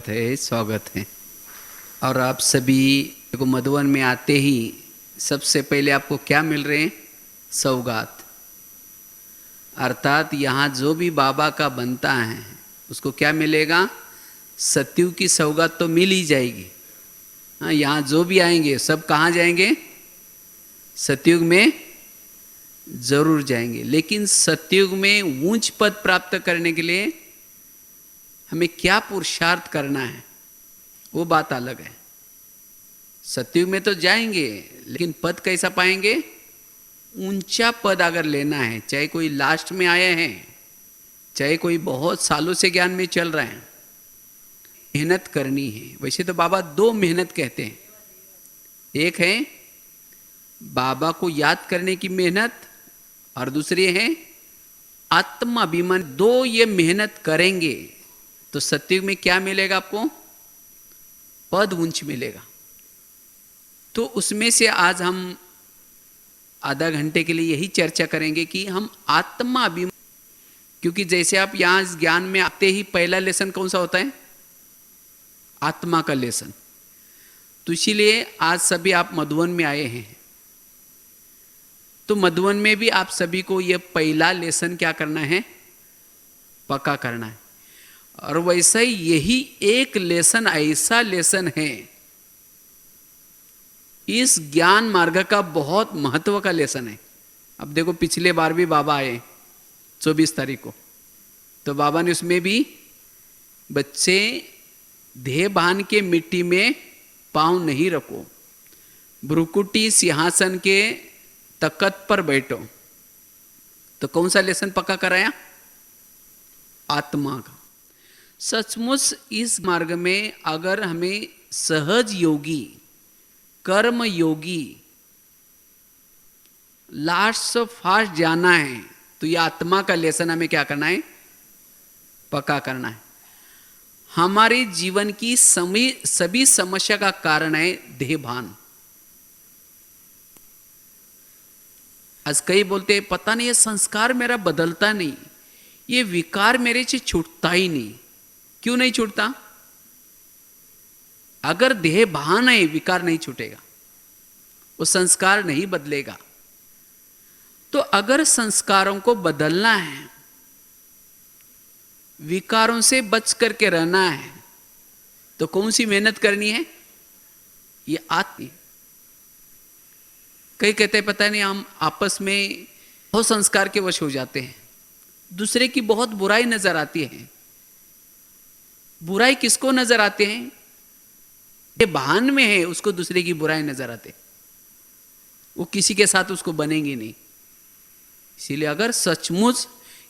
स्वागत है। और आप सभी को मधुवन में आते ही सबसे पहले आपको क्या मिल रहे हैं? सौगात। अर्थात यहाँ जो भी बाबा का बनता है उसको क्या मिलेगा? सत्युग की सौगात तो मिल ही जाएगी। हाँ, यहाँ जो भी आएंगे सब कहाँ जाएंगे? सत्युग में जरूर जाएंगे। लेकिन सत्युग में ऊंच पद प्राप्त करने के लिए हमें क्या पुरुषार्थ करना है, वो बात अलग है। सत्युग में तो जाएंगे, लेकिन पद कैसा पाएंगे? ऊंचा पद अगर लेना है, चाहे कोई लास्ट में आए हैं, चाहे कोई बहुत सालों से ज्ञान में चल रहा है, मेहनत करनी है। वैसे तो बाबा दो मेहनत कहते हैं। एक है बाबा को याद करने की मेहनत, और दूसरी है आत्माभिमान। दो ये मेहनत करेंगे तो सत्युग में क्या मिलेगा आपको? पद ऊंच मिलेगा। तो उसमें से आज हम आधा घंटे के लिए यही चर्चा करेंगे कि हम आत्मा अभिमान, क्योंकि जैसे आप यहां इस ज्ञान में आते ही पहला लेसन कौन सा होता है? आत्मा का लेसन। तो इसीलिए आज सभी आप मधुवन में आए हैं, तो मधुवन में भी आप सभी को यह पहला लेसन क्या करना है? पक्का करना है। और वैसा ही यही एक लेसन ऐसा लेसन है, इस ज्ञान मार्ग का बहुत महत्व का लेसन है। अब देखो, पिछले बार भी बाबा आए 24 तारीख को, तो बाबा ने उसमें भी बच्चे देह बांध के मिट्टी में पांव नहीं रखो, भ्रुकुटी सिंहासन के तख्त पर बैठो। तो कौन सा लेसन पक्का कराया? आत्मा का। सचमुच इस मार्ग में अगर हमें सहज योगी, कर्म योगी, लास्ट फास्ट जाना है, तो यह आत्मा का लेसन हमें क्या करना है? पक्का करना है। हमारे जीवन की सभी समस्या का कारण है देहभान। आज कई बोलते हैं पता नहीं ये संस्कार मेरा बदलता नहीं, ये विकार मेरे से छूटता ही नहीं। क्यों नहीं छूटता? अगर देह भान है, विकार नहीं छूटेगा, वो संस्कार नहीं बदलेगा। तो अगर संस्कारों को बदलना है, विकारों से बच करके रहना है, तो कौन सी मेहनत करनी है? ये आत्म। कई कहते हैं पता नहीं हम आपस में बहुत संस्कार के वश हो जाते हैं, दूसरे की बहुत बुराई नजर आती है। बुराई किसको नजर आते हैं? ये भान में है, उसको दूसरे की बुराई नजर आते, वो किसी के साथ उसको बनेंगे नहीं। इसीलिए अगर सचमुच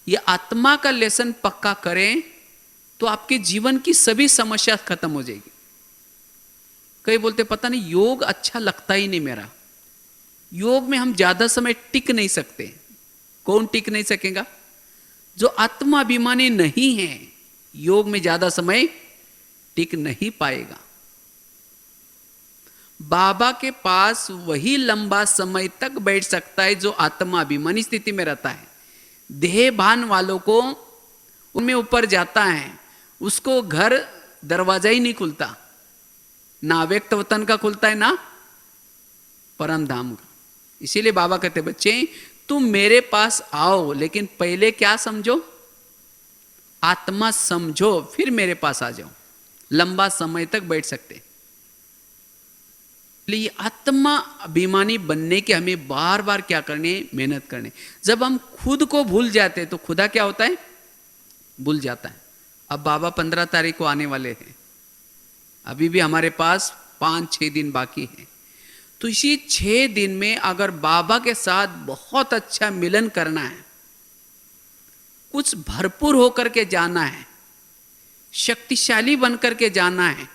ये आत्मा का लेसन पक्का करें तो आपके जीवन की सभी समस्या खत्म हो जाएगी। कई बोलते पता नहीं योग अच्छा लगता ही नहीं मेरा, योग में हम ज्यादा समय टिक नहीं सकते। कौन टिक नहीं सकेगा? जो आत्माभिमानी नहीं है, योग में ज्यादा समय टिक नहीं पाएगा। बाबा के पास वही लंबा समय तक बैठ सकता है जो आत्माभिमानी स्थिति में रहता है। देह भान वालों को उनमें ऊपर जाता है, उसको घर दरवाजा ही नहीं खुलता, ना अव्यक्त वतन का खुलता है, ना परम धाम का। इसीलिए बाबा कहते बच्चे तुम मेरे पास आओ, लेकिन पहले क्या समझो? आत्मा समझो, फिर मेरे पास आ जाओ। लंबा समय तक बैठ सकते। इसलिए आत्मा अभिमानी बनने के हमें बार बार क्या करने? मेहनत करने। जब हम खुद को भूल जाते तो खुदा क्या होता है? भूल जाता है। अब बाबा 15 तारीख को आने वाले हैं, अभी भी हमारे पास 5-6 दिन बाकी है। तो इसी 6 दिन में अगर बाबा के साथ बहुत अच्छा मिलन करना है, कुछ भरपूर होकर के जाना है, शक्तिशाली बनकर के जाना है,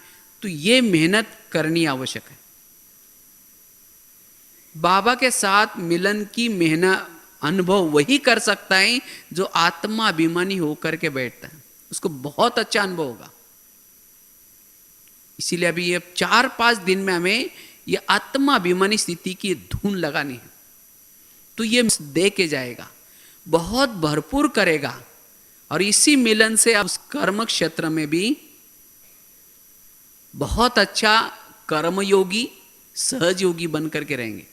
तो ये मेहनत करनी आवश्यक है। बाबा के साथ मिलन की मेहनत अनुभव वही कर सकता है जो आत्मा अभिमानी होकर के बैठता है, उसको बहुत अच्छा अनुभव होगा। इसीलिए अभी ये 4-5 दिन में हमें ये आत्मा अभिमानी स्थिति की धुन लगानी है। तो ये दे के जाएगा, बहुत भरपूर करेगा, और इसी मिलन से आप उस कर्म क्षेत्र में भी बहुत अच्छा कर्मयोगी सहज योगी बन करके रहेंगे।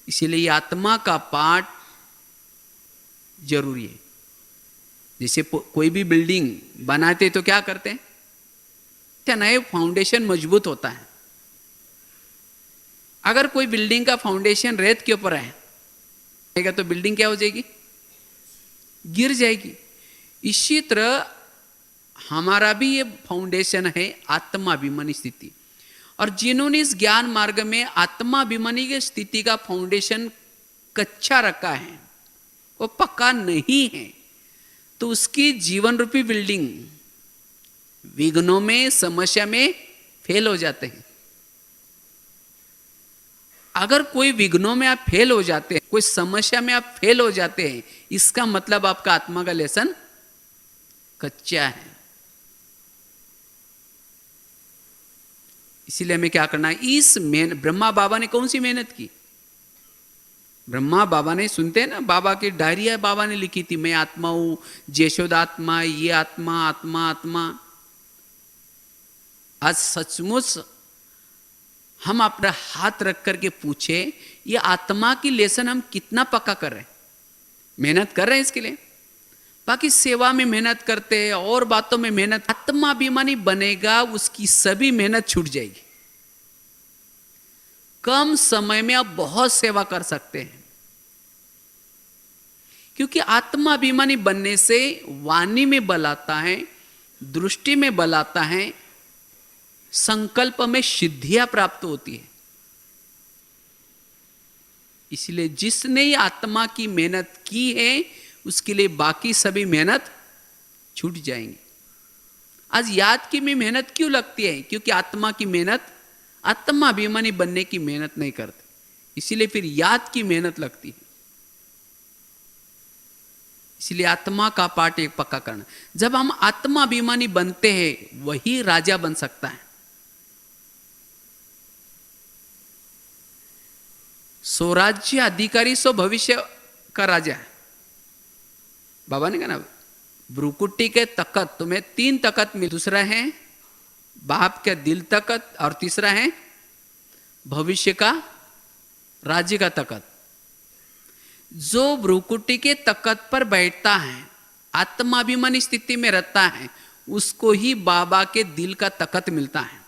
इसीलिए ये आत्मा का पाठ जरूरी है। जैसे कोई भी बिल्डिंग बनाते तो क्या करते हैं, क्या नए फाउंडेशन मजबूत होता है। अगर कोई बिल्डिंग का फाउंडेशन रेत के ऊपर है तो बिल्डिंग क्या हो जाएगी, गिर जाएगी। इसी तरह हमारा भी ये फाउंडेशन है आत्माभिमानी स्थिति। और जिन्होंने इस ज्ञान मार्ग में आत्माभिमानी की स्थिति का फाउंडेशन कच्चा रखा है, वो पक्का नहीं है, तो उसकी जीवन रूपी बिल्डिंग विघ्नों में समस्या में फेल हो जाते हैं। अगर कोई विघ्नों में आप फेल हो जाते हैं, कोई समस्या में आप फेल हो जाते हैं, इसका मतलब आपका आत्मा का लेसन कच्चा है। इसीलिए हमें क्या करना है, इस ब्रह्मा बाबा ने कौन सी मेहनत की, ब्रह्मा बाबा ने, सुनते हैं ना, बाबा की डायरी है, बाबा ने लिखी थी, मैं आत्मा हूं, जयशोदात्मा, ये आत्मा आत्मा आत्मा। आज सचमुच हम अपना हाथ रख करके पूछे, ये आत्मा की लेसन हम कितना पक्का कर रहे हैं, मेहनत कर रहे हैं इसके लिए। बाकी सेवा में मेहनत करते हैं और बातों में मेहनत, आत्माभिमानी बनेगा उसकी सभी मेहनत छूट जाएगी। कम समय में आप बहुत सेवा कर सकते हैं, क्योंकि आत्माभिमानी बनने से वाणी में बल आता है, दृष्टि में बल आता है, संकल्प में सिद्धियां प्राप्त होती है। इसलिए जिसने आत्मा की मेहनत की है उसके लिए बाकी सभी मेहनत छूट जाएंगी। आज याद की में मेहनत क्यों लगती है, क्योंकि आत्मा की मेहनत, आत्माभिमानी बनने की मेहनत नहीं करते, इसीलिए फिर याद की मेहनत लगती है। इसलिए आत्मा का पाठ एक पक्का करना। जब हम आत्माभिमानी बनते हैं वही राजा बन सकता है। स्वराज्य अधिकारी सो भविष्य का राजा है। बाबा ने कहा ना, भ्रुकुटी के तकत, तुम्हें 3 तकत मिल, दूसरा है बाप के दिल तकत, और तीसरा है भविष्य का राज्य का तकत। जो भ्रुकुटी के तकत पर बैठता है, आत्माभिमानी स्थिति में रहता है, उसको ही बाबा के दिल का तकत मिलता है।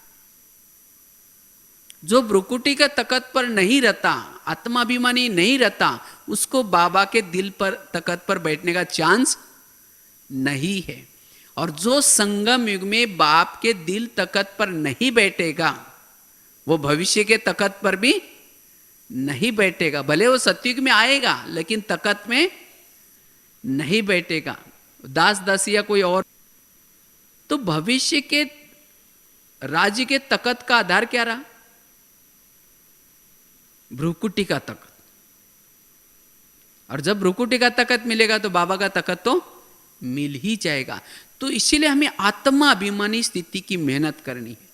जो भ्रुकुटी के तकत पर नहीं रहता, आत्माभिमानी नहीं रहता, उसको बाबा के दिल पर तकत पर बैठने का चांस नहीं है। और जो संगम युग में बाप के दिल तकत पर नहीं बैठेगा, वो भविष्य के तकत पर भी नहीं बैठेगा। भले वो सतयुग में आएगा लेकिन तकत में नहीं बैठेगा, दास दासी या कोई और। तो भविष्य के राज्य के तकत का आधार क्या रहा, भ्रुकुटी का तकत। और जब भ्रुकुटी का तकत मिलेगा तो बाबा का तकत तो मिल ही जाएगा। तो इसीलिए हमें आत्माभिमानी स्थिति की मेहनत करनी है।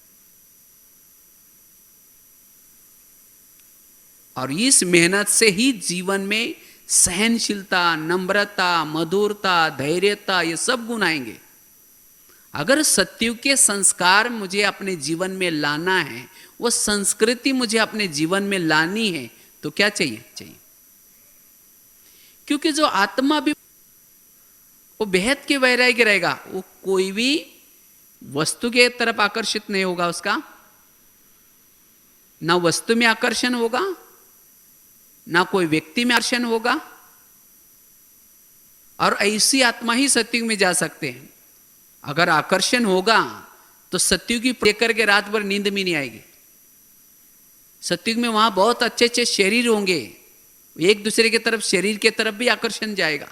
और इस मेहनत से ही जीवन में सहनशीलता, नम्रता, मधुरता, धैर्यता, ये सब गुण आएंगे। अगर सत्युग के संस्कार मुझे अपने जीवन में लाना है, वो संस्कृति मुझे अपने जीवन में लानी है, तो क्या चाहिए? क्योंकि जो आत्मा भी वो बेहद के वैराग्य रहेगा, वो कोई भी वस्तु के तरफ आकर्षित नहीं होगा, उसका ना वस्तु में आकर्षण होगा, ना कोई व्यक्ति में आकर्षण होगा। और ऐसी आत्मा ही सत्युग में जा सकते हैं। अगर आकर्षण होगा तो सत्युग की लेकर के रात भर नींद में नहीं आएगी। सत्युग में वहां बहुत अच्छे अच्छे शरीर होंगे, एक दूसरे की तरफ, शरीर के तरफ भी आकर्षण जाएगा।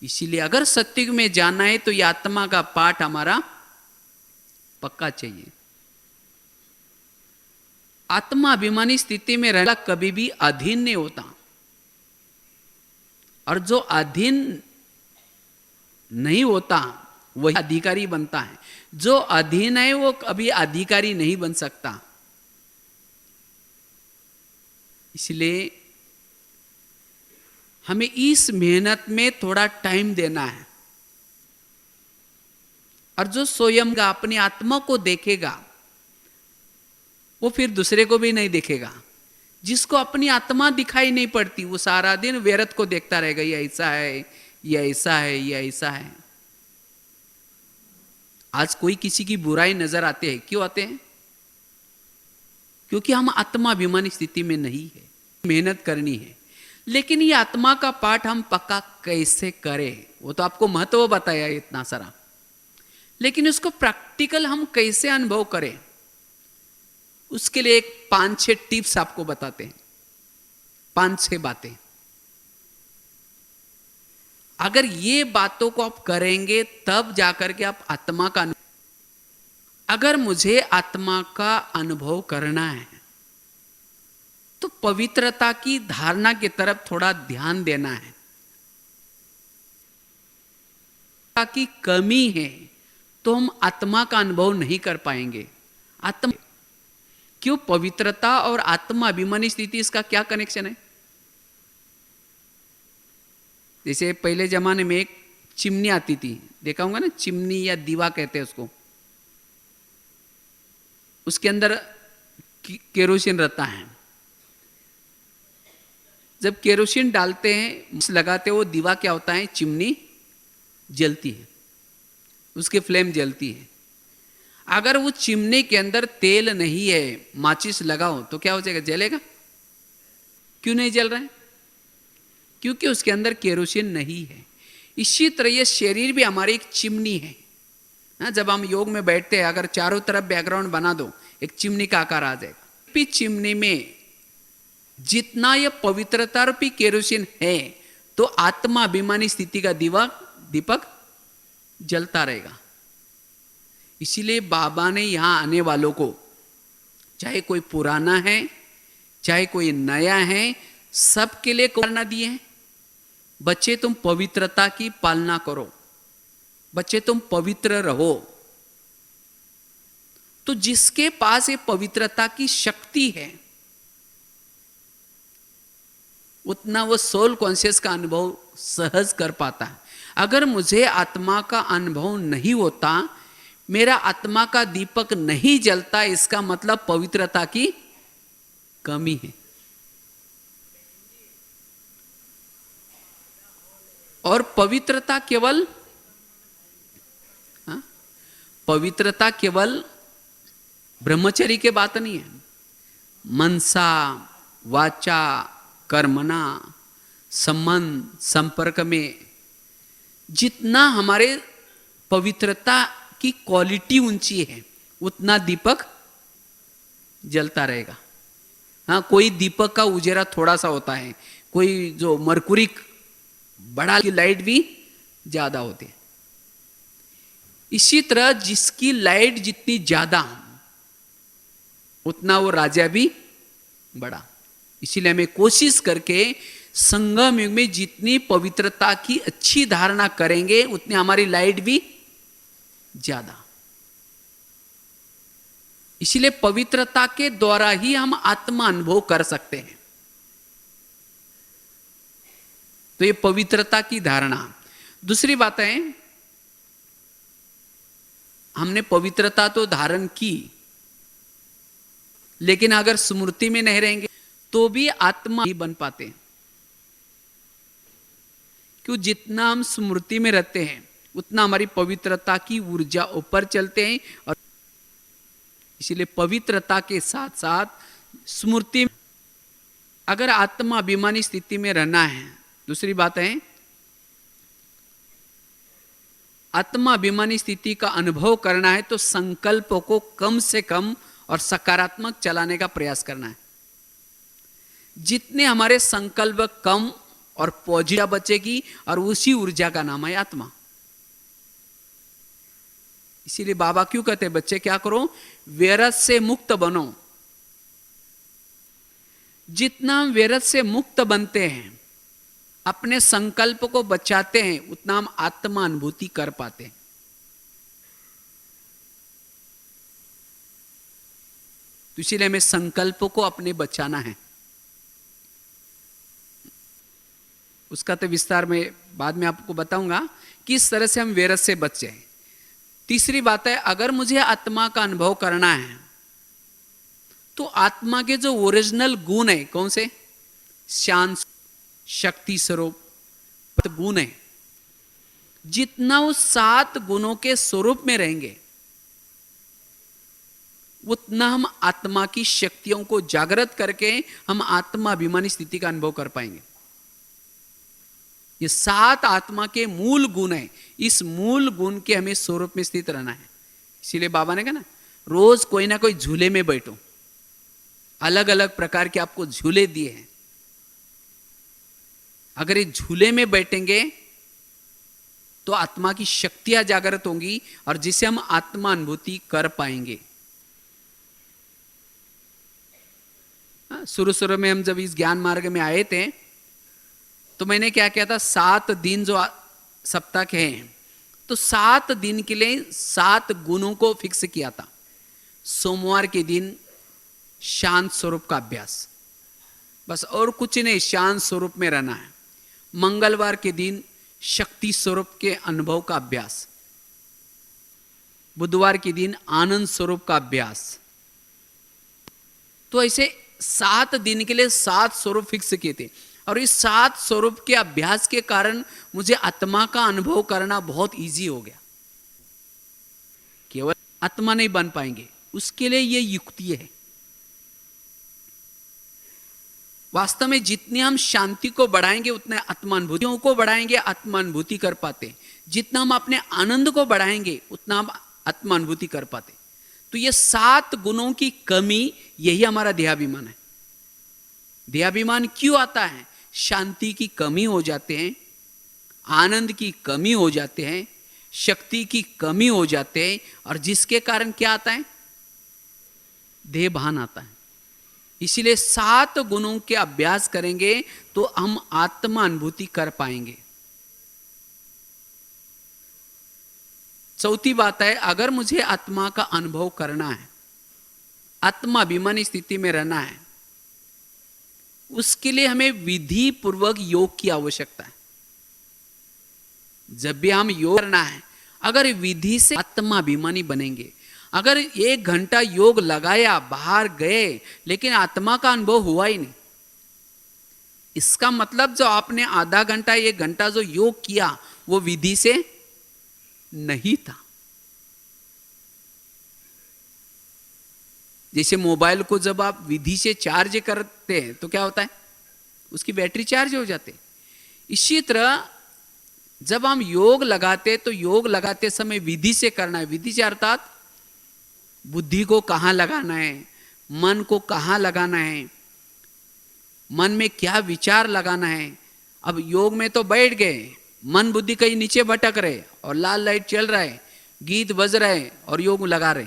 इसीलिए अगर सत्युग में जाना है तो यह आत्मा का पाठ हमारा पक्का चाहिए। आत्मा अभिमानी स्थिति में रहना कभी भी अधीन नहीं होता, और जो अधीन नहीं होता वही अधिकारी बनता है। जो अधीन है वो कभी अधिकारी नहीं बन सकता। इसलिए हमें इस मेहनत में थोड़ा टाइम देना है। और जो स्वयं का अपनी आत्मा को देखेगा वो फिर दूसरे को भी नहीं देखेगा। जिसको अपनी आत्मा दिखाई नहीं पड़ती वो सारा दिन व्यर्थ को देखता रहेगा, ये ऐसा है, ये ऐसा है, ये ऐसा है। आज कोई किसी की बुराई नजर आते हैं, क्यों आते हैं? क्योंकि हम आत्माभिमानी स्थिति में नहीं है। मेहनत करनी है, लेकिन ये आत्मा का पाठ हम पक्का कैसे करें? वो तो आपको महत्व बताया इतना सारा, लेकिन उसको प्रैक्टिकल हम कैसे अनुभव करें, उसके लिए एक 5-6 टिप्स आपको बताते हैं। 5-6 बातें। अगर ये बातों को आप करेंगे तब जाकर के आप आत्मा का, अगर मुझे आत्मा का अनुभव करना है तो पवित्रता की धारणा की तरफ थोड़ा ध्यान देना है। की कमी है तो हम आत्मा का अनुभव नहीं कर पाएंगे। आत्मा क्यों? पवित्रता और आत्मा अभिमानी स्थिति, इसका क्या कनेक्शन है? जैसे पहले जमाने में एक चिमनी आती थी, देखा होगा ना, चिमनी या दीवा कहते हैं उसको। उसके अंदर केरोसिन रहता है। जब केरोसिन डालते हैं, लगाते हो, दीवा क्या होता है? चिमनी जलती है, उसकी फ्लेम जलती है। अगर वो चिमनी के अंदर तेल नहीं है, माचिस लगाओ तो क्या हो जाएगा? जलेगा? क्यों नहीं जल रहा है? क्योंकि उसके अंदर केरोसिन नहीं है। इसी तरह ये शरीर भी हमारी एक चिमनी है। जब हम योग में बैठते हैं, अगर चारों तरफ बैकग्राउंड बना दो, एक चिमनी का आकार आ जाएगा। भी चिमनी में जितना ये पवित्रता रूपी केरोसिन है तो आत्मा अभिमानी स्थिति का दीपक जलता रहेगा। इसीलिए बाबा ने यहां आने वालों को, चाहे कोई पुराना है चाहे कोई नया है, सबके लिए करना दिए हैं। बच्चे तुम पवित्रता की पालना करो, बच्चे तुम पवित्र रहो। तो जिसके पास ये पवित्रता की शक्ति है उतना वो सोल कॉन्शियस का अनुभव सहज कर पाता है। अगर मुझे आत्मा का अनुभव नहीं होता, मेरा आत्मा का दीपक नहीं जलता, इसका मतलब पवित्रता की कमी है। और पवित्रता केवल ब्रह्मचर्य की बात नहीं है। मनसा वाचा कर्मणा संबंध संपर्क में जितना हमारे पवित्रता की क्वालिटी ऊंची है उतना दीपक जलता रहेगा। हाँ, कोई दीपक का उजेरा थोड़ा सा होता है, कोई जो मरकुरी बड़ा की लाइट भी ज्यादा होती है। इसी तरह जिसकी लाइट जितनी ज्यादा उतना वो राजा भी बड़ा। इसीलिए हमें कोशिश करके संगम युग में जितनी पवित्रता की अच्छी धारणा करेंगे उतनी हमारी लाइट भी ज्यादा। इसीलिए पवित्रता के द्वारा ही हम आत्मा अनुभव कर सकते हैं। तो ये पवित्रता की धारणा। दूसरी बात है, हमने पवित्रता तो धारण की, लेकिन अगर स्मृति में नहीं रहेंगे तो भी आत्मा नहीं बन पाते। क्यों? जितना हम स्मृति में रहते हैं उतना हमारी पवित्रता की ऊर्जा ऊपर चलते हैं। और इसीलिए पवित्रता के साथ साथ स्मृति, अगर आत्मा अभिमानी स्थिति में रहना है, दूसरी बात है आत्मा अभिमानी स्थिति का अनुभव करना है तो संकल्पों को कम से कम और सकारात्मक चलाने का प्रयास करना है। जितने हमारे संकल्प कम और पॉजिटिव बचेगी, और उसी ऊर्जा का नाम है आत्मा। इसीलिए बाबा क्यों कहते हैं बच्चे क्या करो? व्यर्थ से मुक्त बनो। जितना हम व्यर्थ से मुक्त बनते हैं, अपने संकल्प को बचाते हैं, उतना हम आत्मा अनुभूति कर पाते हैं। तो इसीलिए हमें संकल्प को अपने बचाना है। उसका तो विस्तार में बाद में आपको बताऊंगा किस तरह से हम व्यर्थ से बच जाए। तीसरी बात है, अगर मुझे आत्मा का अनुभव करना है तो आत्मा के जो ओरिजिनल गुण है, कौन से? शांत, शक्ति स्वरूप गुण है, जितना वो 7 गुणों के स्वरूप में रहेंगे उतना हम आत्मा की शक्तियों को जागृत करके हम आत्माभिमानी स्थिति का अनुभव कर पाएंगे। ये 7 आत्मा के मूल गुण है, इस मूल गुण के हमें स्वरूप में स्थित रहना है। इसीलिए बाबा ने कहा ना, रोज कोई ना कोई झूले में बैठो, अलग अलग प्रकार के आपको झूले दिए हैं। अगर ये झूले में बैठेंगे तो आत्मा की शक्तियां जागृत होंगी और जिससे हम आत्मा अनुभूति कर पाएंगे। शुरू शुरू में हम जब इस ज्ञान मार्ग में आए थे तो मैंने क्या किया था, 7 दिन जो सप्ताह के हैं तो 7 दिन के लिए 7 गुणों को फिक्स किया था। सोमवार के दिन शांत स्वरूप का अभ्यास, बस और कुछ नहीं, शांत स्वरूप में रहना है। मंगलवार के दिन शक्ति स्वरूप के अनुभव का अभ्यास, बुधवार के दिन आनंद स्वरूप का अभ्यास। तो ऐसे 7 दिन के लिए 7 स्वरूप फिक्स किए थे और इस 7 स्वरूप के अभ्यास के कारण मुझे आत्मा का अनुभव करना बहुत इजी हो गया। केवल आत्मा नहीं बन पाएंगे, उसके लिए ये युक्ति है। वास्तव में जितने हम शांति को बढ़ाएंगे उतने आत्मानुभूतियों को बढ़ाएंगे, आत्मानुभूति कर पाते। जितना हम अपने आनंद को बढ़ाएंगे उतना हम आत्मानुभूति कर पाते। तो ये 7 गुणों की कमी, यही हमारा देहाभिमान है। देहाभिमान क्यों आता है? शांति की कमी हो जाते हैं, आनंद की कमी हो जाते हैं, शक्ति की कमी हो जाते हैं, और जिसके कारण क्या आता है? देह भान आता है। इसीलिए 7 गुणों के अभ्यास करेंगे तो हम आत्मा अनुभूति कर पाएंगे। चौथी बात है, अगर मुझे आत्मा का अनुभव करना है, आत्माभिमानी स्थिति में रहना है, उसके लिए हमें विधि पूर्वक योग की आवश्यकता है। जब भी हम योग करना है, अगर विधि से आत्माभिमानी बनेंगे, अगर 1 घंटा योग लगाया, बाहर गए, लेकिन आत्मा का अनुभव हुआ ही नहीं, इसका मतलब जो आपने आधा घंटा 1 घंटा जो योग किया वो विधि से नहीं था। जैसे मोबाइल को जब आप विधि से चार्ज करते हैं तो क्या होता है? उसकी बैटरी चार्ज हो जाती है। इसी तरह जब हम योग लगाते तो योग लगाते समय विधि से करना है। विधि से अर्थात बुद्धि को कहाँ लगाना है, मन को कहाँ लगाना है, मन में क्या विचार लगाना है। अब योग में तो बैठ गए, मन बुद्धि कहीं नीचे भटक रहे और लाल लाइट चल रहा है, गीत बज रहा है और योग लगा रहे,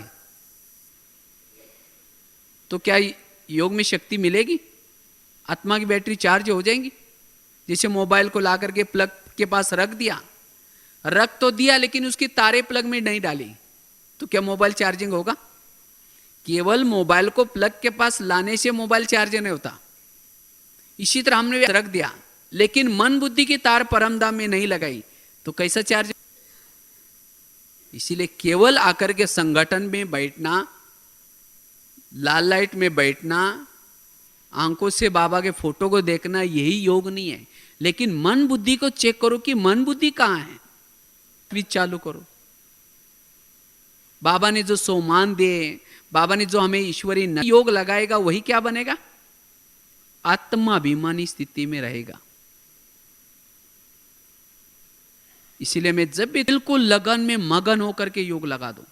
तो क्या योग में शक्ति मिलेगी? आत्मा की बैटरी चार्ज हो जाएंगी? जैसे मोबाइल को ला करके प्लग के पास रख दिया, रख तो दिया लेकिन उसकी तारे प्लग में नहीं डाली, तो क्या मोबाइल चार्जिंग होगा? केवल मोबाइल को प्लग के पास लाने से मोबाइल चार्ज नहीं होता। इसी तरह हमने रख दिया लेकिन मन बुद्धि की तार परमधाम में नहीं लगाई, तो कैसा चार्ज? इसीलिए केवल आकर के संगठन में बैठना, लाल लाइट में बैठना, आंखों से बाबा के फोटो को देखना, यही योग नहीं है। लेकिन मन बुद्धि को चेक करो कि मन बुद्धि कहाँ है, स्विच चालू करो। बाबा ने जो सोमान दिए, बाबा ने जो हमें ईश्वरी योग लगाएगा, वही क्या बनेगा? आत्माभिमानी स्थिति में रहेगा। इसीलिए मैं जब भी बिल्कुल लगन में मगन होकर के योग लगा दूं,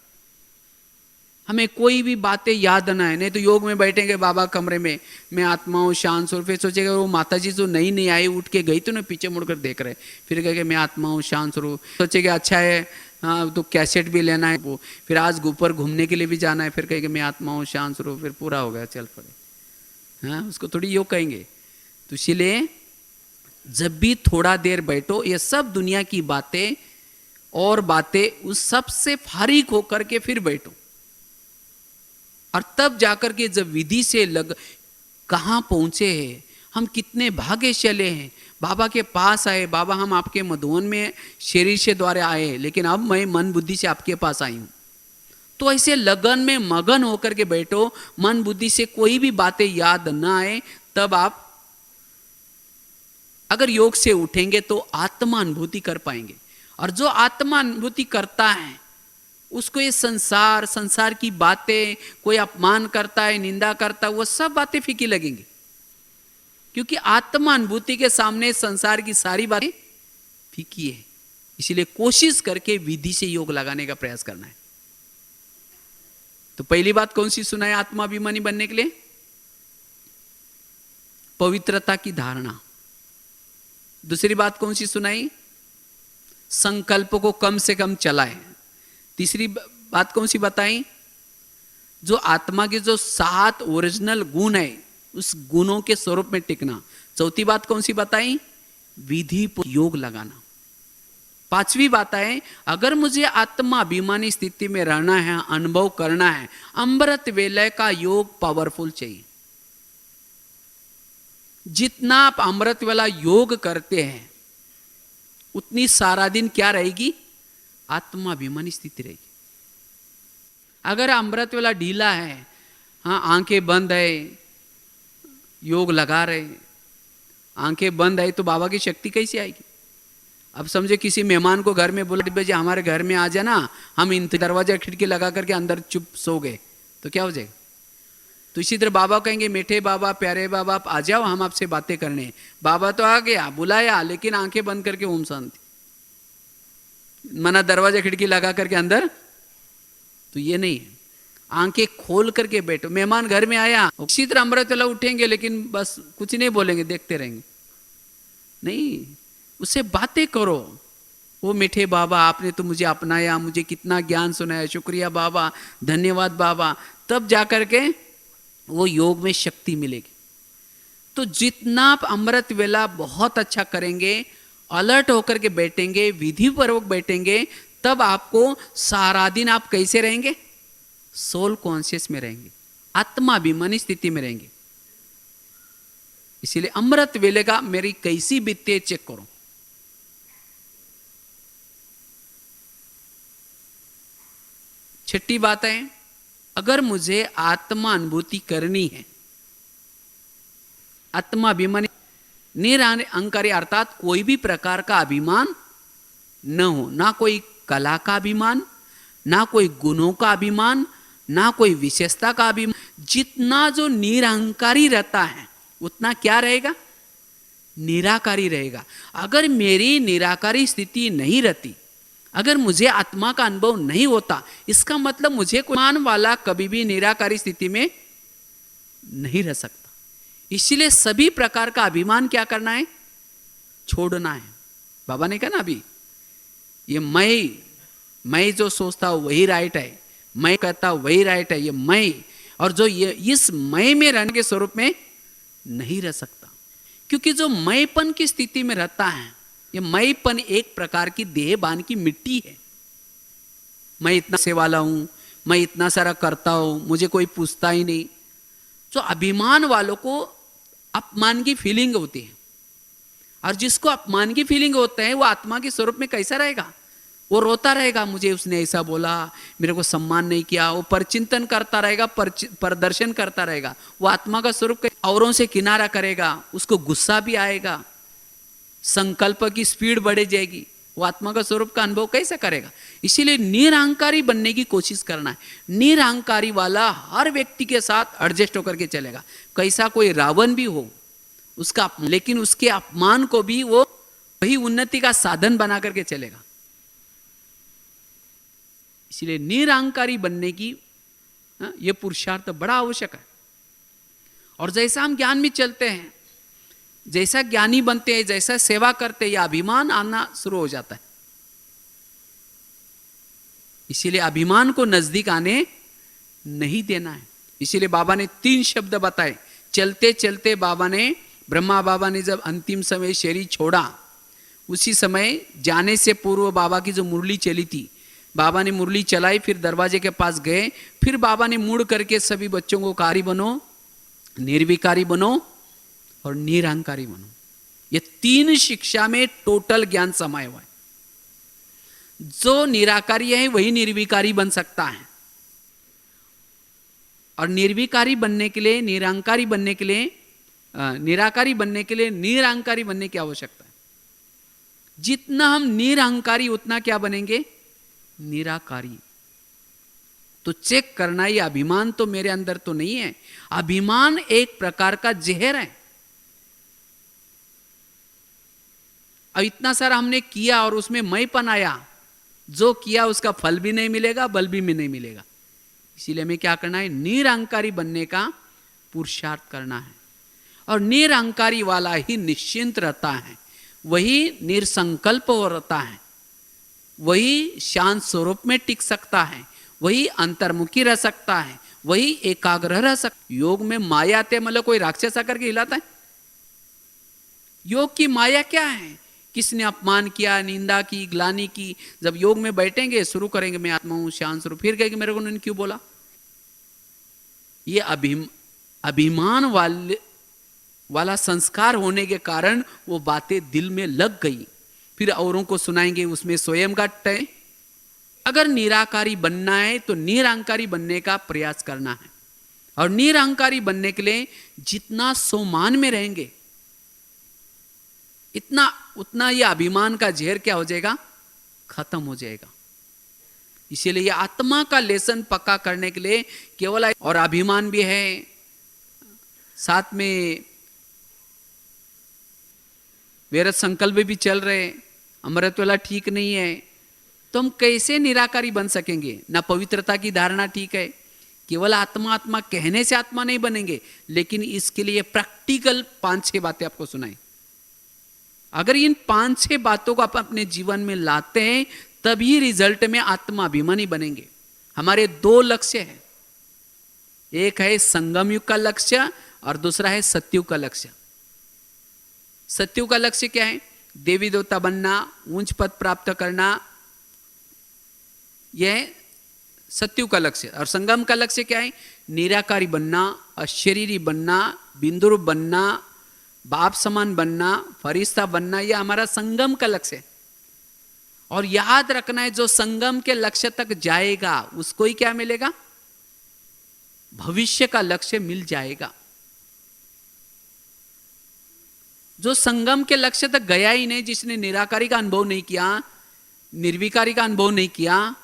हमें कोई भी बातें याद ना है। नहीं तो योग में बैठेंगे बाबा कमरे में, मैं आत्मा हूँ, शांत स्वरूप, फिर सोचेगा वो माता जी जो नई आई उठ के गई तो ना, पीछे मुड़कर देख रहे, फिर कहेंगे मैं आत्मा हूँ, शांत स्वरूप, सोचेगा अच्छा है, हाँ तो कैसेट भी लेना है, वो फिर आज ऊपर घूमने के लिए भी जाना है, फिर कहेंगे मैं आत्मा हूँ, शांत स्वरूप, फिर पूरा हो गया, चल पड़े। हाँ, उसको थोड़ी योग कहेंगे। तो इसीलिए जब भी थोड़ा देर बैठो, ये सब दुनिया की बातें और बातें, उस सब से फारिग होकर के फिर बैठो, और तब जाकर के जब विधि से कहाँ पहुंचे हैं, हम कितने भाग्यशाली हैं, बाबा के पास आए, बाबा हम आपके मधुवन में शरीर से द्वारा आए, लेकिन अब मैं मन बुद्धि से आपके पास आई हूँ। तो ऐसे लगन में मगन होकर के बैठो, मन बुद्धि से कोई भी बातें याद ना आए, तब आप अगर योग से उठेंगे तो आत्मा अनुभूति कर पाएंगे। और जो आत्मा अनुभूति करता है उसको ये संसार की बातें, कोई अपमान करता है, निंदा करता है, वो सब बातें फीकी लगेंगी, क्योंकि आत्मा अनुभूति के सामने संसार की सारी बातें फीकी है। इसलिए कोशिश करके विधि से योग लगाने का प्रयास करना है। तो पहली बात कौन सी सुनाई आत्माभिमानी बनने के लिए? पवित्रता की धारणा। दूसरी बात कौन सी सुनाई? संकल्प को कम से कम चलाए। तीसरी बात कौन सी बताई? जो आत्मा के जो 7 ओरिजिनल गुण है उस गुणों के स्वरूप में टिकना। चौथी बात कौन सी बताई? विधि पर योग लगाना। पांचवी बात है, अगर मुझे आत्मा अभिमानी स्थिति में रहना है, अनुभव करना है, अमृत वेलय का योग पावरफुल चाहिए। जितना आप अमृत वाला योग करते हैं उतनी सारा दिन क्या रहेगी? आत्माभिमानी स्थिति रहेगी। अगर अमृत वाला ढीला है, हाँ आंखें बंद है, योग लगा रहे, आंखें बंद है, तो बाबा की शक्ति कैसे आएगी? अब समझे किसी मेहमान को घर में बोला बजे हमारे घर में आ जाना, हम इन दरवाजा खिड़की लगा करके अंदर चुप सो गए, तो क्या हो जाएगा? तो इसी तरह बाबा कहेंगे, मीठे बाबा, प्यारे बाबा, आप आ जाओ, हम आपसे बातें करने। बाबा तो आ गया, बुलाया, लेकिन आंखें बंद करके ओम शांति, मना दरवाजा खिड़की लगा करके अंदर, तो ये नहीं है। आंखें खोल करके बैठो। मेहमान घर में आया, इसी तरह अमृत वाला उठेंगे, लेकिन बस कुछ नहीं बोलेंगे, देखते रहेंगे। नहीं, उससे बातें करो। वो मीठे बाबा, आपने तो मुझे अपनाया, मुझे कितना ज्ञान सुनाया, शुक्रिया बाबा, धन्यवाद बाबा। तब जाकर के वो योग में शक्ति मिलेगी। तो जितना आप अमृत वेला बहुत अच्छा करेंगे, अलर्ट होकर के बैठेंगे, विधि पूर्वक बैठेंगे, तब आपको सारा दिन आप कैसे रहेंगे? सोल कॉन्शियस में रहेंगे, आत्माभिमानी स्थिति में रहेंगे। इसीलिए अमृत वेले का मेरी कैसी बीतती है चेक करो। छठी बात है, अगर मुझे आत्मा अनुभूति करनी है, आत्माभिमानी निरअहंकारी अर्थात कोई भी प्रकार का अभिमान न हो, ना कोई कला का अभिमान, ना कोई गुणों का अभिमान, ना कोई विशेषता का अभिमान। जितना जो निरअहंकारी रहता है उतना क्या रहेगा? निराकारी रहेगा। अगर मेरी निराकारी स्थिति नहीं रहती, अगर मुझे आत्मा का अनुभव नहीं होता, इसका मतलब मुझे कोई मान वाला कभी भी निराकारी स्थिति में नहीं रह सकता। इसलिए सभी प्रकार का अभिमान क्या करना है? छोड़ना है। बाबा ने कहा ना अभी, ये मैं जो सोचता हूं वही राइट है, मैं कहता हूं वही राइट है, ये मैं, और जो ये इस मैं में रहने के स्वरूप में नहीं रह सकता। क्योंकि जो मैंपन की स्थिति में रहता है, ये मैंपन एक प्रकार की देहबान की मिट्टी है। मैं इतना से वाला हूं, मैं इतना सारा करता हूं, मुझे कोई पूछता ही नहीं। जो अभिमान वालों को अपमान की फीलिंग होती है, और जिसको अपमान की फीलिंग होता है वो आत्मा के स्वरूप में कैसा रहेगा? वो रोता रहेगा, मुझे उसने ऐसा बोला, मेरे को सम्मान नहीं किया। वो परचिंतन करता रहेगा, प्रदर्शन करता रहेगा। वो आत्मा का स्वरूप औरों से किनारा करेगा, उसको गुस्सा भी आएगा, संकल्प की स्पीड बढ़ जाएगी। वो आत्मा का स्वरूप का अनुभव कैसे करेगा? इसीलिए निरअहंकारी बनने की कोशिश करना है। निरअहंकारी वाला हर व्यक्ति के साथ एडजस्ट होकर के चलेगा। कैसा कोई रावण भी हो उसका, लेकिन उसके अपमान को भी वो वही उन्नति का साधन बना करके चलेगा। इसलिए निरअहंकारी बनने की यह पुरुषार्थ बड़ा आवश्यक है। और जैसा हम ज्ञान में चलते हैं, जैसा ज्ञानी बनते हैं, जैसा सेवा करते हैं, यह अभिमान आना शुरू हो जाता है। इसीलिए अभिमान को नजदीक आने नहीं देना है। इसीलिए बाबा ने 3 शब्द बताए। चलते चलते बाबा ने, ब्रह्मा बाबा ने जब अंतिम समय शरीर छोड़ा, उसी समय जाने से पूर्व बाबा की जो मुरली चली थी, बाबा ने मुरली चलाई, फिर दरवाजे के पास गए, फिर बाबा ने मुड़ करके सभी बच्चों को कारी बनो, निर्विकारी बनो, और निरहंकारी बनो। ये 3 शिक्षा में टोटल ज्ञान समाया हुआ है। जो निराकारी है वही निर्विकारी बन सकता है, और निर्विकारी बनने के लिए, निरहंकारी बनने के लिए, निराकारी बनने के लिए निरहंकारी बनने की आवश्यकता है। जितना हम निरहंकारी उतना क्या बनेंगे? निराकारी। तो चेक करना, ये अभिमान तो मेरे अंदर तो नहीं है। अभिमान एक प्रकार का जहर है। अब इतना सारा हमने किया और उसमें मैंपन आया, जो किया उसका फल भी नहीं मिलेगा, बल भी नहीं मिलेगा। इसीलिए हमें क्या करना है? निरहंकारी बनने का पुरुषार्थ करना है। और निरहंकारी वाला ही निश्चिंत रहता है, वही निरसंकल्प रहता है, वही शांत स्वरूप में टिक सकता है, वही अंतर्मुखी रह सकता है, वही एकाग्र रह सकता। योग में माया ते मतलब कोई राक्षस आकर के हिलाता है? योग की माया क्या है? किसने अपमान किया, निंदा की, ग्लानि की? जब योग में बैठेंगे, शुरू करेंगे मैं आत्मा हूं, शांत स्वरूप, फिर कहेंगे मेरे को उन्होंने क्यों बोला? ये अभिमान वाला संस्कार होने के कारण वो बातें दिल में लग गई, फिर औरों को सुनाएंगे, उसमें स्वयं का टय। अगर निराकारी बनना है तो निरहंकारी बनने का प्रयास करना है। और निरहंकारी बनने के लिए जितना सोमान में रहेंगे, उतना ये अभिमान का जहर क्या हो जाएगा? खत्म हो जाएगा। इसीलिए आत्मा का लेसन पक्का करने के लिए केवल, और अभिमान भी है, साथ में वैरत संकल्प भी चल रहे, अमृत वाला ठीक नहीं है, तो हम कैसे निराकारी बन सकेंगे? ना पवित्रता की धारणा ठीक है। केवल आत्मा आत्मा कहने से आत्मा नहीं बनेंगे, लेकिन इसके लिए प्रैक्टिकल 5-6 बातें आपको सुनाई। अगर इन 5-6 बातों को आप अपने जीवन में लाते हैं, तभी रिजल्ट में आत्माभिमानी बनेंगे। हमारे 2 लक्ष्य हैं, एक है संगम युग का लक्ष्य और दूसरा है सतयुग का लक्ष्य। सतयुग का लक्ष्य क्या है? देवी देवता बनना, ऊंच पद प्राप्त करना, यह सतयुग का लक्ष्य। और संगम का लक्ष्य क्या है? निराकारी बनना, अशरीरी बनना, बिंदुरूप बनना, बाप समान बनना, फरिश्ता बनना, यह हमारा संगम का लक्ष्य है। और याद रखना है, जो संगम के लक्ष्य तक जाएगा उसको ही क्या मिलेगा? भविष्य का लक्ष्य मिल जाएगा। जो संगम के लक्ष्य तक गया ही नहीं, जिसने निराकारी का अनुभव नहीं किया, निर्विकारी का अनुभव नहीं किया,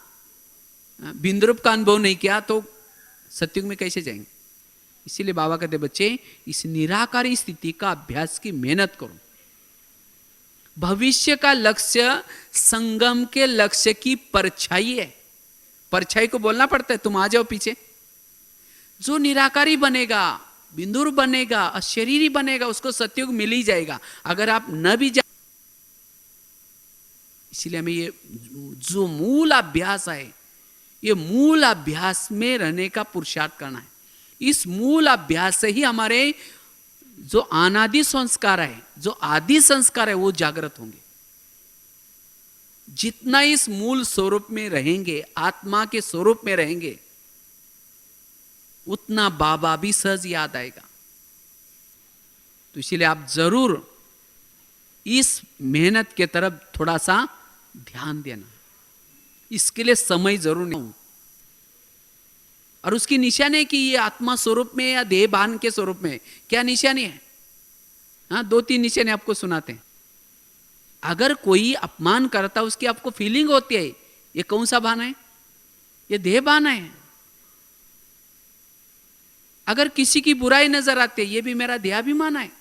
बिंदुरूप का अनुभव नहीं किया, तो सतयुग में कैसे जाएंगे? इसीलिए बाबा कहते बच्चे, इस निराकारी स्थिति का अभ्यास की मेहनत करो। भविष्य का लक्ष्य संगम के लक्ष्य की परछाई है। परछाई को बोलना पड़ता है, तुम आ जाओ पीछे। जो निराकारी बनेगा, बिंदुर बनेगा, अशरीरी बनेगा, उसको सतयुग मिल ही जाएगा। अगर आप न भी जा, इसलिए हमें ये जो मूल अभ्यास है, ये मूल अभ्यास में रहने का पुरुषार्थ करना है। इस मूल अभ्यास से ही हमारे जो अनादि संस्कार है, जो आदि संस्कार है, वो जागृत होंगे। जितना इस मूल स्वरूप में रहेंगे, आत्मा के स्वरूप में रहेंगे, उतना बाबा भी सहज याद आएगा। तो इसीलिए आप जरूर इस मेहनत के तरफ थोड़ा सा ध्यान देना। इसके लिए समय जरूर नहीं, और उसकी निशानी है कि ये आत्मा स्वरूप में या देह भान के स्वरूप में क्या निशानी है। हाँ, 2-3 निशानी आपको सुनाते हैं। अगर कोई अपमान करता, उसकी आपको फीलिंग होती है, ये कौन सा भान है? ये देह भान है। अगर किसी की बुराई नजर आती है, ये भी मेरा देहाभिमान है।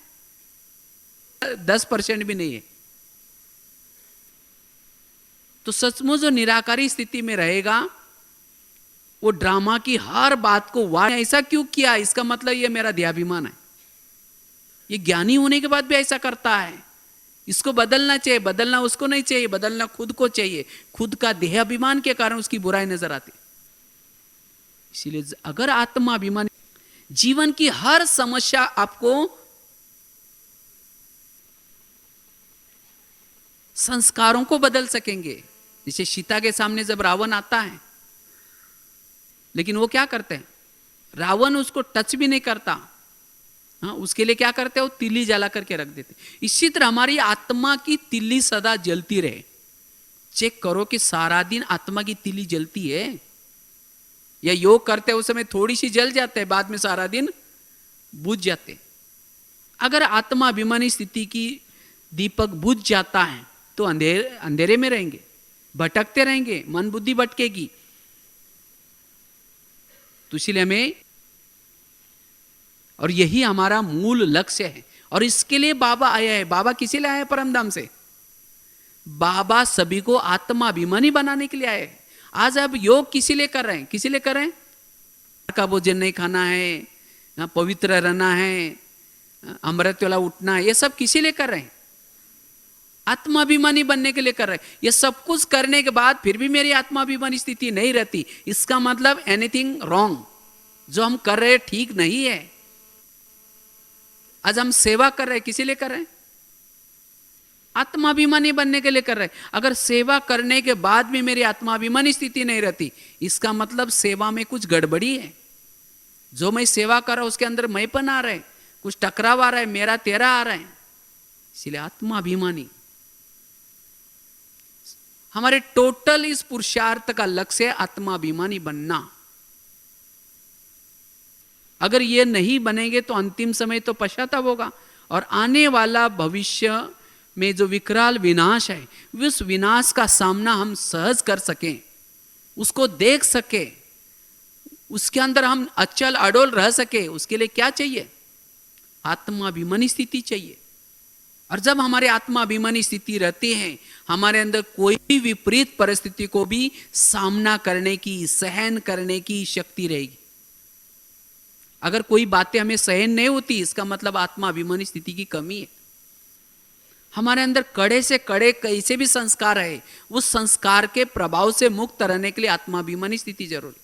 10% भी नहीं है। तो सचमुच जो निराकारी स्थिति में रहेगा, वो ड्रामा की हर बात को वाह ऐसा क्यों किया, इसका मतलब ये मेरा देहाभिमान है। ये ज्ञानी होने के बाद भी ऐसा करता है। इसको बदलना चाहिए, बदलना उसको नहीं चाहिए, बदलना खुद को चाहिए। खुद का देहाभिमान के कारण उसकी बुराई नजर आती। इसीलिए अगर आत्माभिमान, जीवन की हर समस्या आपको संस्कारों को बदल सकेंगे। जैसे सीता के सामने जब रावण आता है, लेकिन वो क्या करते हैं? रावण उसको टच भी नहीं करता, हाँ, उसके लिए क्या करते हो, तिल्ली जला करके रख देते। इसी तरह हमारी आत्मा की तिल्ली सदा जलती रहे। चेक करो कि सारा दिन आत्मा की तिल्ली जलती है, या योग करते उस समय थोड़ी सी जल जाते हैं, बाद में सारा दिन बुझ जाते। अगर आत्मा अभिमानी स्थिति की दीपक बुझ जाता है तो अंधेरे में रहेंगे, भटकते रहेंगे, मन बुद्धि भटकेगी। तो इसलिए हमें, और यही हमारा मूल लक्ष्य है, और इसके लिए बाबा आया है। बाबा किसी लिए आया है परमधाम से? बाबा सभी को आत्माभिमानी बनाने के लिए आए हैं। आज अब योग किसी लिए कर रहे हैं? किसी लिए कर रहे हैं? का भोजन नहीं खाना है, पवित्र रहना है, अमृत वाला उठना है, ये सब किसी लिए कर रहे हैं? आत्माभिमानी बनने के लिए कर रहे हैं। ये सब कुछ करने के बाद फिर भी मेरी आत्माभिमानी स्थिति नहीं रहती, इसका मतलब एनीथिंग रॉन्ग, जो हम कर रहे हैं ठीक नहीं है। आज हम सेवा कर रहे हैं, किसी लिए कर रहे हैं? आत्माभिमानी बनने के लिए कर रहे हैं। अगर सेवा करने के बाद भी मेरी आत्माभिमानी स्थिति नहीं रहती, इसका मतलब सेवा में कुछ गड़बड़ी है। जो मैं सेवा कर रहा हूं उसके अंदर मैंपन आ रहा है, कुछ टकराव आ रहा है, मेरा तेरा आ रहा है। इसलिए आत्माभिमानी, हमारे टोटल इस पुरुषार्थ का लक्ष्य है आत्माभिमानी बनना। अगर ये नहीं बनेंगे तो अंतिम समय तो पश्चाताप होगा, और आने वाला भविष्य में जो विकराल विनाश है, उस विनाश का सामना हम सहज कर सकें, उसको देख सके, उसके अंदर हम अचल अडोल रह सके, उसके लिए क्या चाहिए? आत्माभिमानी स्थिति चाहिए। और जब हमारे आत्माभिमानी स्थिति रहती है, हमारे अंदर कोई भी विपरीत परिस्थिति को भी सामना करने की, सहन करने की शक्ति रहेगी। अगर कोई बातें हमें सहन नहीं होती, इसका मतलब आत्माभिमानी स्थिति की कमी है। हमारे अंदर कड़े से कड़े कैसे भी संस्कार है, उस संस्कार के प्रभाव से मुक्त रहने के लिए आत्माभिमानी स्थिति जरूरी।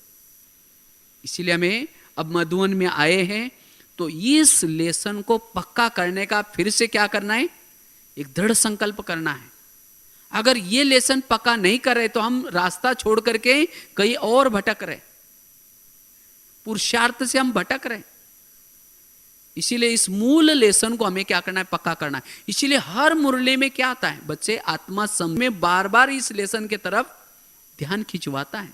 इसीलिए हमें अब मधुवन में आए हैं, तो इस लेसन को पक्का करने का फिर से क्या करना है? एक दृढ़ संकल्प करना है। अगर ये लेसन पक्का नहीं कर रहे तो हम रास्ता छोड़ करके कहीं और भटक रहे, पुरुषार्थ से हम भटक रहे। इसीलिए इस मूल लेसन को हमें क्या करना है? पक्का करना है। इसीलिए हर मुरली में क्या आता है? बच्चे आत्मा सम में बार बार इस लेसन के तरफ ध्यान खिंचवाता है।